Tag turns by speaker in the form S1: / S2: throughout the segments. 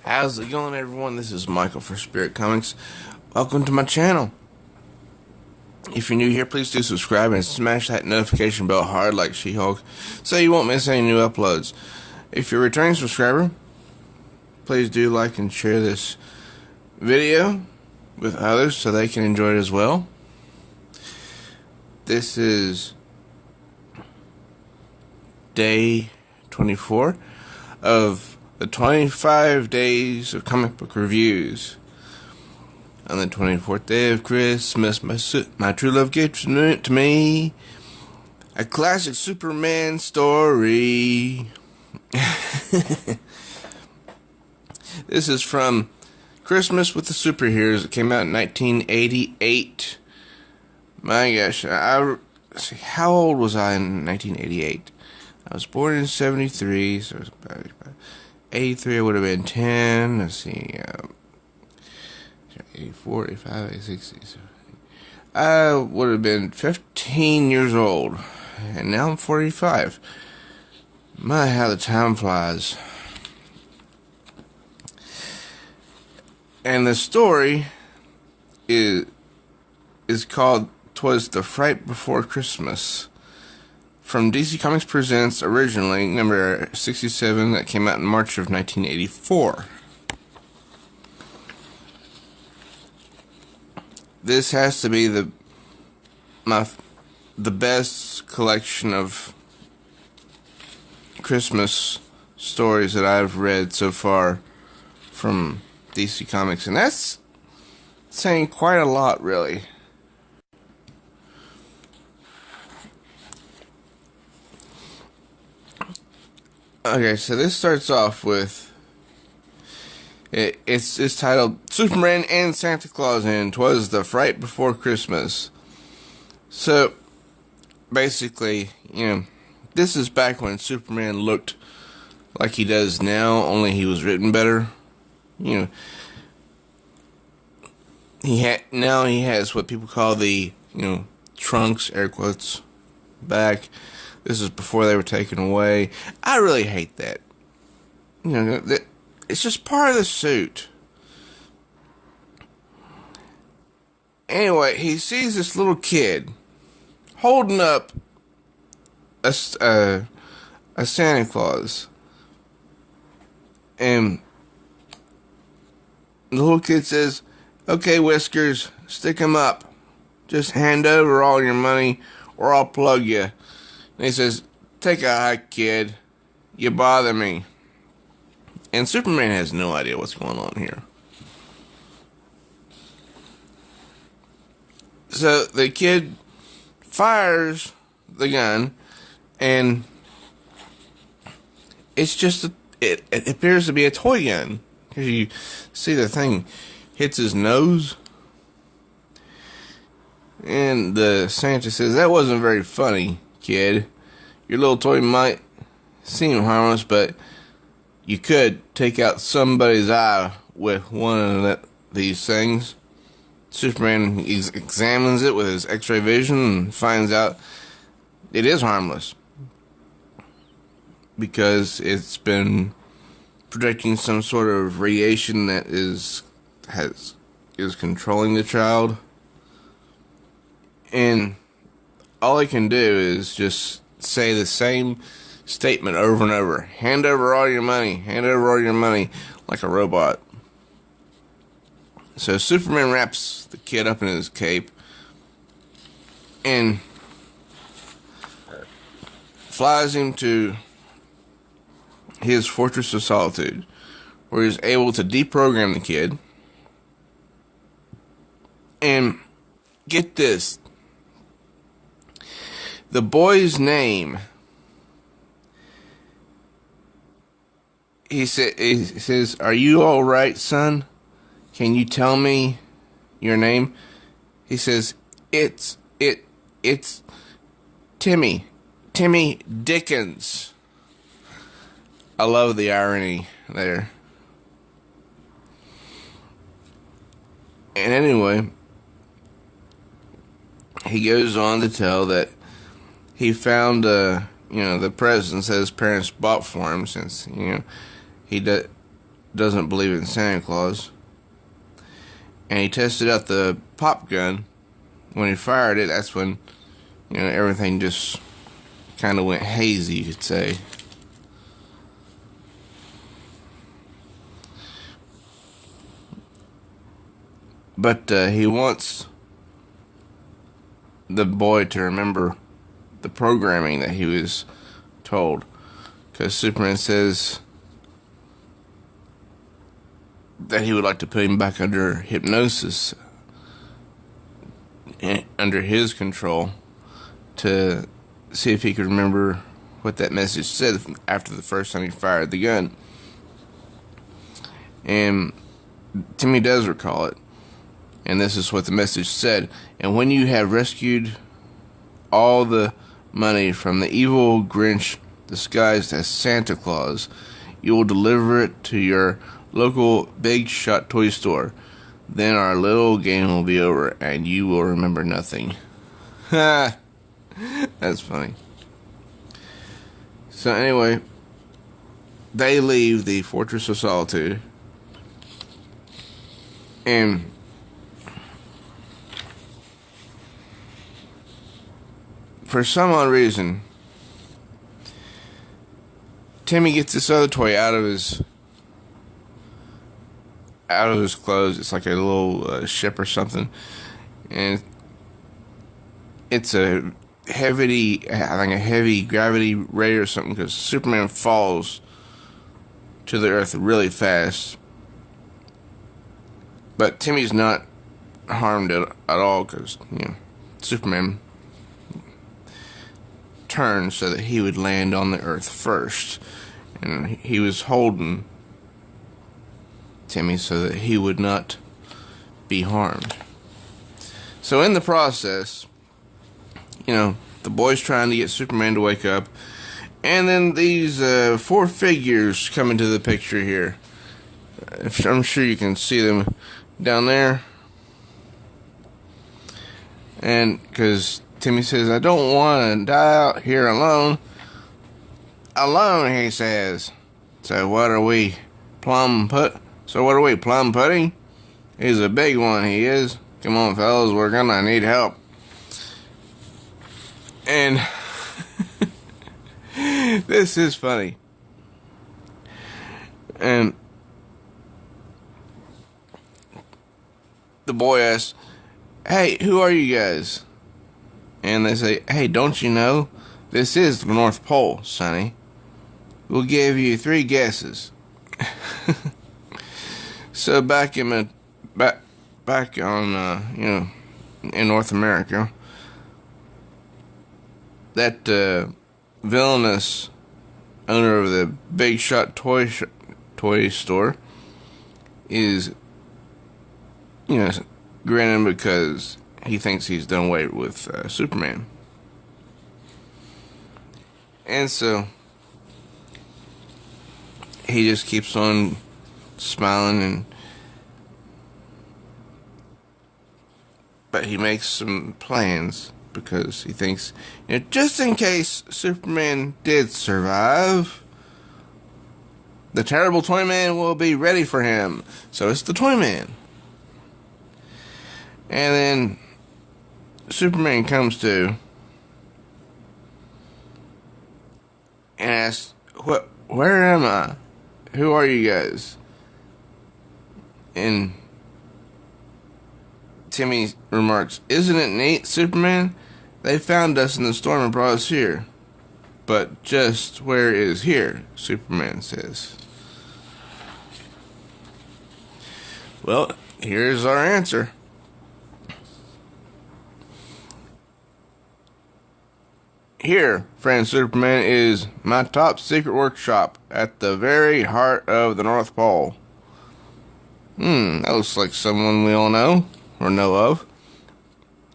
S1: How's it going, everyone? This is Michael for Spirit Comics. Welcome to my channel. If you're new here, please do subscribe and smash that notification bell hard like She-Hulk so you won't miss any new uploads. If you're a returning subscriber, please do like and share this video with others so they can enjoy it as well. This is day 24 of the 25 days of comic book reviews. On the 24th day of Christmas, my true love gave to me a classic Superman story. This is from Christmas with the Superheroes. It came out in 1988. My gosh, how old was I in 1988? I was born in 73, so it was about 83. I would have been 10. Let's see, 84, 85, 86. I would have been 15 years old, and now I'm 45. My, how the time flies. And the story is called Twas the Fright Before Christmas. From DC Comics Presents, originally number 67, that came out in March of 1984. This has to be the best collection of Christmas stories that I've read so far from DC Comics, and that's saying quite a lot, really. Okay, so this starts off with it's titled Superman and Santa Claus in Twas the Fright Before Christmas. So basically, this is back when Superman looked like he does now, only he was written better. He has what people call the trunks, air quotes, back. This is before they were taken away. I really hate that. It's just part of the suit. Anyway, he sees this little kid holding up a Santa Claus. And the little kid says, "Okay, Whiskers, stick him up. Just hand over all your money or I'll plug you." And he says, "Take a hike, kid. You bother me." And Superman has no idea what's going on here. So the kid fires the gun, and it's just it appears to be a toy gun, because you see the thing hits his nose. And the Santa says, "That wasn't very funny, kid. Your little toy might seem harmless, but you could take out somebody's eye with one of these things." Superman examines it with his X-ray vision and finds out it is harmless, because it's been projecting some sort of radiation that is controlling the child. And all he can do is just say the same statement over and over. "Hand over all your money. Hand over all your money," like a robot. So Superman wraps the kid up in his cape and flies him to his Fortress of Solitude, where he's able to deprogram the kid. And get this, the boy's name, he says, "Are you all right, son? Can you tell me your name?" He says, It's Timmy Dickens." I love the irony there. And anyway, he goes on to tell that he found the presents that his parents bought for him, since he doesn't believe in Santa Claus. And he tested out the pop gun. When he fired it, that's when, everything just kind of went hazy, you could say. But he wants the boy to remember the programming that he was told. Because Superman says that he would like to put him back under hypnosis, under his control, to see if he could remember what that message said after the first time he fired the gun. And Timmy does recall it. And this is what the message said. And when you have rescued all the money from the evil Grinch disguised as Santa Claus, you will deliver it to your local big shot toy store. Then our little game will be over and you will remember nothing. Ha! That's funny. So anyway, they leave the Fortress of Solitude. And for some odd reason, Timmy gets this other toy out of his clothes. It's like a little ship or something, and it's a heavy gravity ray or something, because Superman falls to the earth really fast. But Timmy's not harmed at all, because Superman turned so that he would land on the earth first, and he was holding Timmy so that he would not be harmed. So in the process, the boy's trying to get Superman to wake up, and then these 4 figures come into the picture here. I'm sure you can see them down there. And because Timmy says, I don't want to die out here alone. Alone, he says. So what are we, plum pudding? He's a big one, he is. Come on, fellas, we're gonna need help. And this is funny. And the boy asks, hey, who are you guys? And they say, hey, don't you know? This is the North Pole, Sonny. We'll give you 3 guesses. So back on, in North America, that villainous owner of the Big Shot toy store is, grinning because he thinks he's done away with Superman. And so he just keeps on smiling, but he makes some plans because he thinks, just in case Superman did survive, the terrible Toyman will be ready for him. So it's the Toyman. And then Superman comes to and asks, where am I? Who are you guys? And Timmy remarks, isn't it neat, Superman? They found us in the storm and brought us here. But just where is here? Superman says. Well, here's our answer. Here, friend Superman, is my top secret workshop at the very heart of the North Pole. That looks like someone we all know, or know of.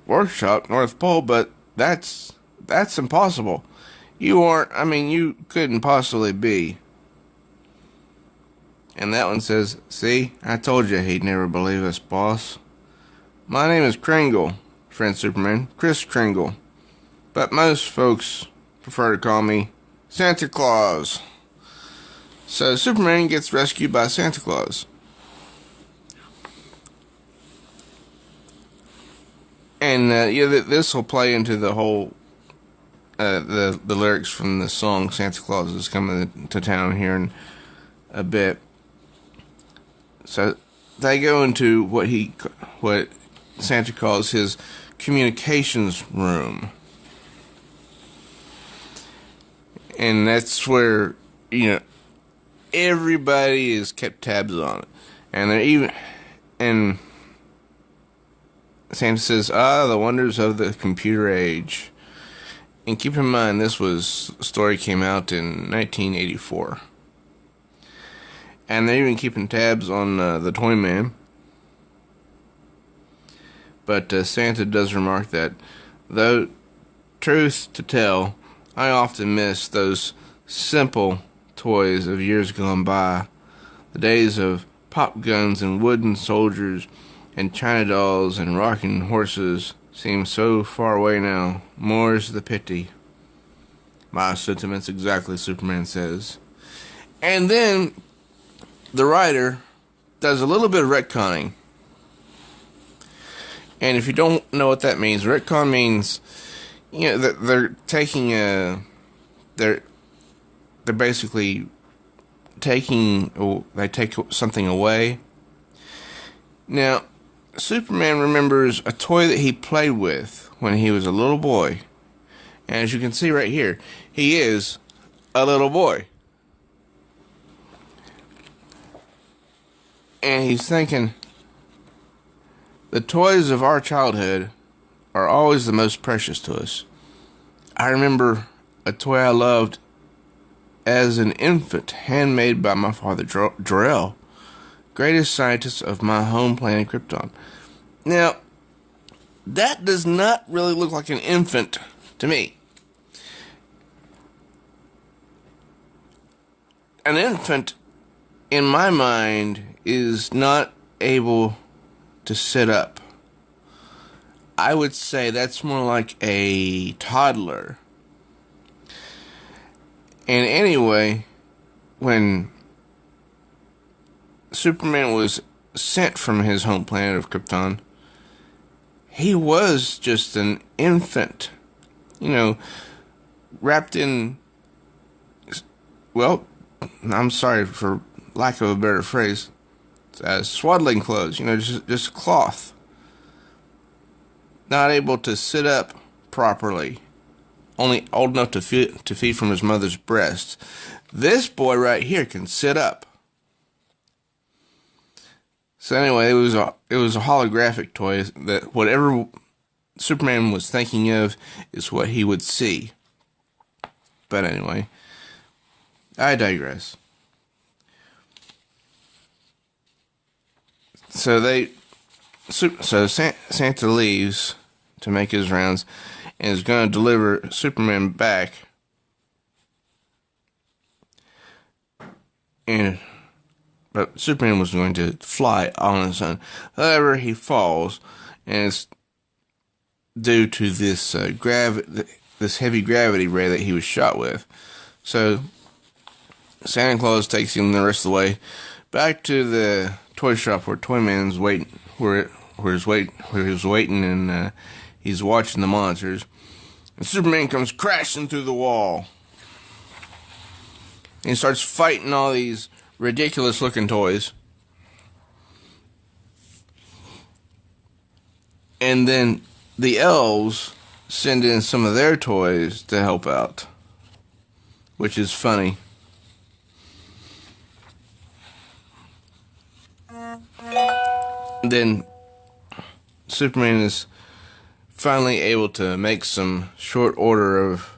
S1: Workshop, North Pole, but that's impossible. You couldn't possibly be. And that one says, see, I told you he'd never believe us, boss. My name is Kringle, friend Superman, Kris Kringle. But most folks prefer to call me Santa Claus. So Superman gets rescued by Santa Claus. And this will play into the whole the lyrics from the song "Santa Claus is Coming to Town" here in a bit. So they go into what Santa calls his communications room, and that's where everybody is kept tabs on it, and Santa says, the wonders of the computer age. And keep in mind, the story came out in 1984. And they're even keeping tabs on the Toy Man. But Santa does remark that, though truth to tell, I often miss those simple toys of years gone by. The days of pop guns and wooden soldiers and China dolls and rocking horses seem so far away now. More's the pity. My sentiments exactly, Superman says. And then the writer does a little bit of retconning. And if you don't know what that means, retcon means that they're taking they're basically they take something away. Now, Superman remembers a toy that he played with when he was a little boy. And as you can see right here, he is a little boy. And he's thinking, the toys of our childhood are always the most precious to us. I remember a toy I loved as an infant, handmade by my father, Jor-El, greatest scientist of my home planet Krypton. Now, that does not really look like an infant to me. An infant, in my mind, is not able to sit up. I would say that's more like a toddler. And anyway, when Superman was sent from his home planet of Krypton, he was just an infant, wrapped in, well, I'm sorry for lack of a better phrase, swaddling clothes, just cloth. Not able to sit up properly. Only old enough to feed from his mother's breast. This boy right here can sit up. So anyway, it was a holographic toy that whatever Superman was thinking of is what he would see. But anyway, I digress. So Santa leaves to make his rounds and is going to deliver Superman back. But Superman was going to fly on his own. However, he falls, and it's due to this this heavy gravity ray that he was shot with. So Santa Claus takes him the rest of the way back to the toy shop where Toyman's waiting, where he's waiting, and he's watching the monsters. And Superman comes crashing through the wall, and he starts fighting all these ridiculous looking toys. And then the elves send in some of their toys to help out, which is funny. Then Superman is finally able to make some short order of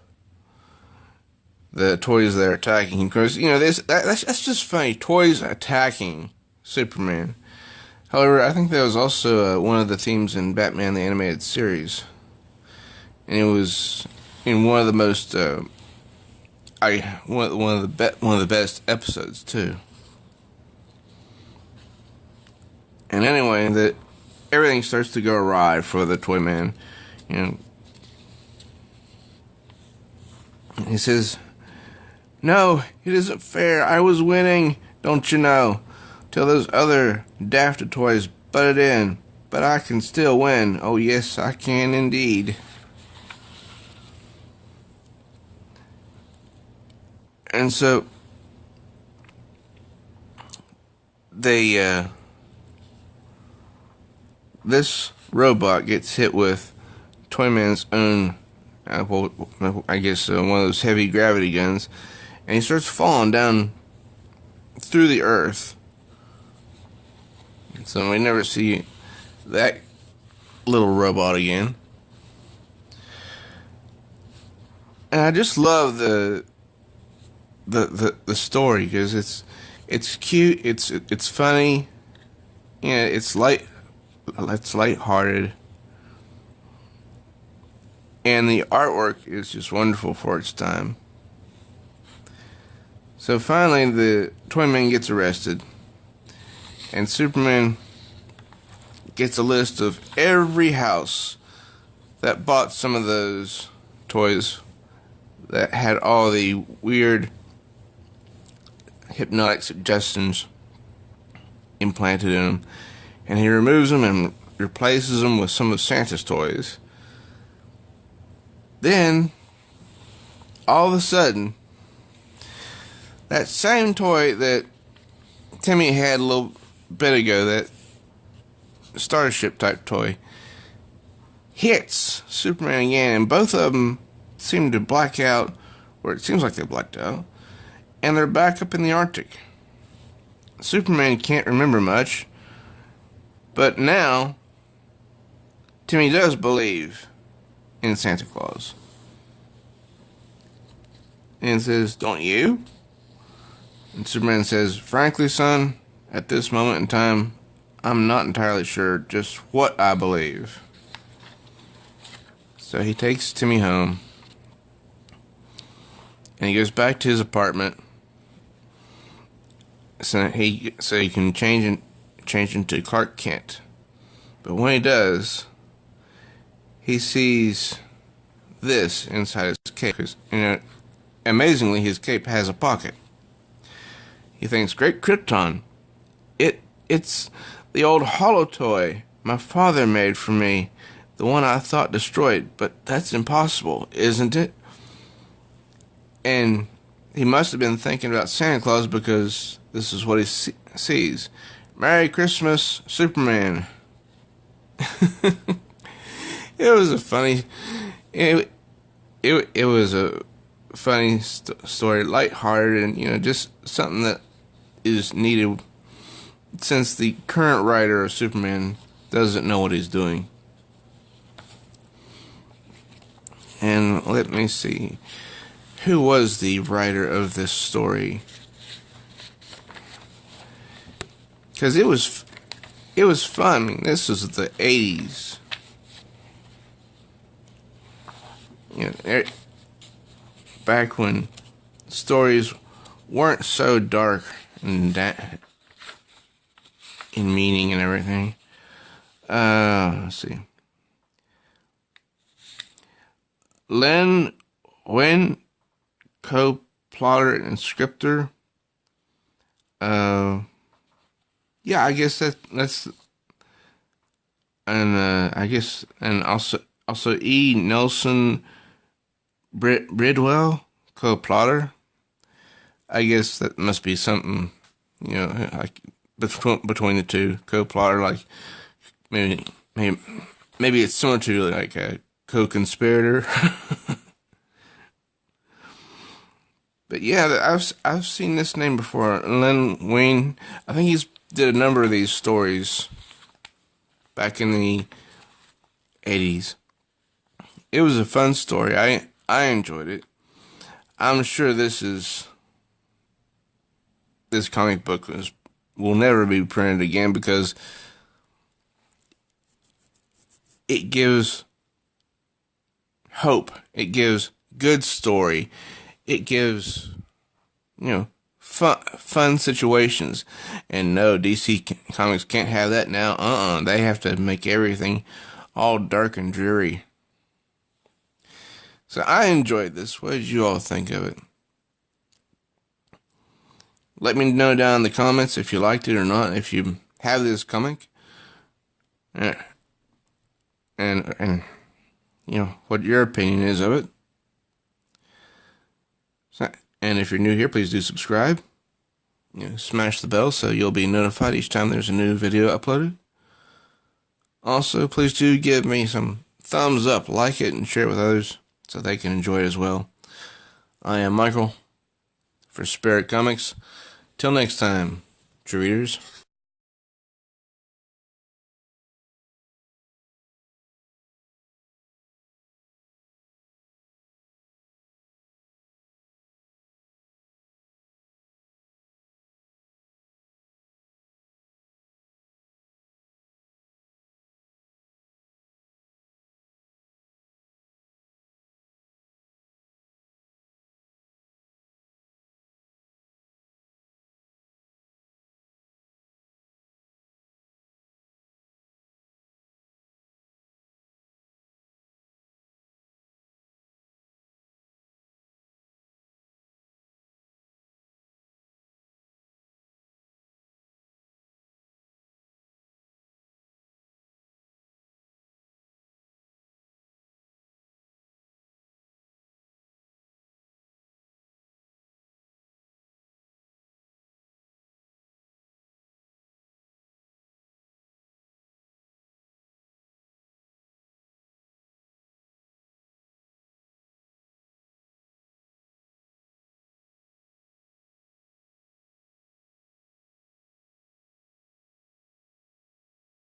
S1: the toys they're attacking. Because, that's just funny. Toys attacking Superman. However, I think that was also one of the themes in Batman the Animated Series. And it was in one of the most, one of the best episodes, too. And anyway, everything starts to go awry for the Toyman. He says, No, it isn't fair. I was winning, don't you know? Till those other daft toys butted in. But I can still win. Oh, yes, I can indeed. And so they, this robot gets hit with Toyman's own, I guess, one of those heavy gravity guns, and he starts falling down through the earth. So we never see that little robot again. And I just love the story, because it's cute, it's funny, yeah, it's lighthearted, and the artwork is just wonderful for its time. So finally, the Toyman gets arrested, and Superman gets a list of every house that bought some of those toys that had all the weird hypnotic suggestions implanted in them, and he removes them and replaces them with some of Santa's toys. Then, all of a sudden, that same toy that Timmy had a little bit ago, that Starship type toy, hits Superman again, and both of them seem to black out, or it seems like they blacked out, and they're back up in the Arctic. Superman can't remember much, but now Timmy does believe in Santa Claus. And says, "Don't you?" And Superman says, "Frankly, son, at this moment in time, I'm not entirely sure just what I believe." So he takes Timmy home, and he goes back to his apartment so he can change into Clark Kent. But when he does, he sees this inside his cape. Amazingly, his cape has a pocket. He thinks, "Great Krypton! It's the old hollow toy my father made for me, the one I thought destroyed. But that's impossible, isn't it?" And he must have been thinking about Santa Claus, because this is what he sees. "Merry Christmas, Superman." It was a funny. It was a funny story, lighthearted, and just something that is needed, since the current writer of Superman doesn't know what he's doing. And let me see, who was the writer of this story? Because it was fun. I mean, this was the 80s. Back when stories weren't so dark and in meaning and everything. Let's see. Len Wein, co-plotter and scripter. Yeah, I guess that's, and I guess, and also E. Nelson Bridwell, co-plotter. I guess that must be something, like between the two, co-plotter, like maybe it's similar to like a co-conspirator. But yeah, I've seen this name before, Len Wein. I think he's did a number of these stories back in the 80s. It was a fun story. I enjoyed it. I'm sure this comic book will never be printed again, because it gives hope. It gives good story. It gives, fun situations. And no, DC Comics can't have that now. They have to make everything all dark and dreary. So I enjoyed this. What did you all think of it? Let me know down in the comments if you liked it or not, if you have this comic. And you know, what your opinion is of it. And if you're new here, please do subscribe. You know, smash the bell so you'll be notified each time there's a new video uploaded. Also, please do give me some thumbs up, like it, and share it with others so they can enjoy it as well. I am Michael for Spirit Comics. Till next time, true readers.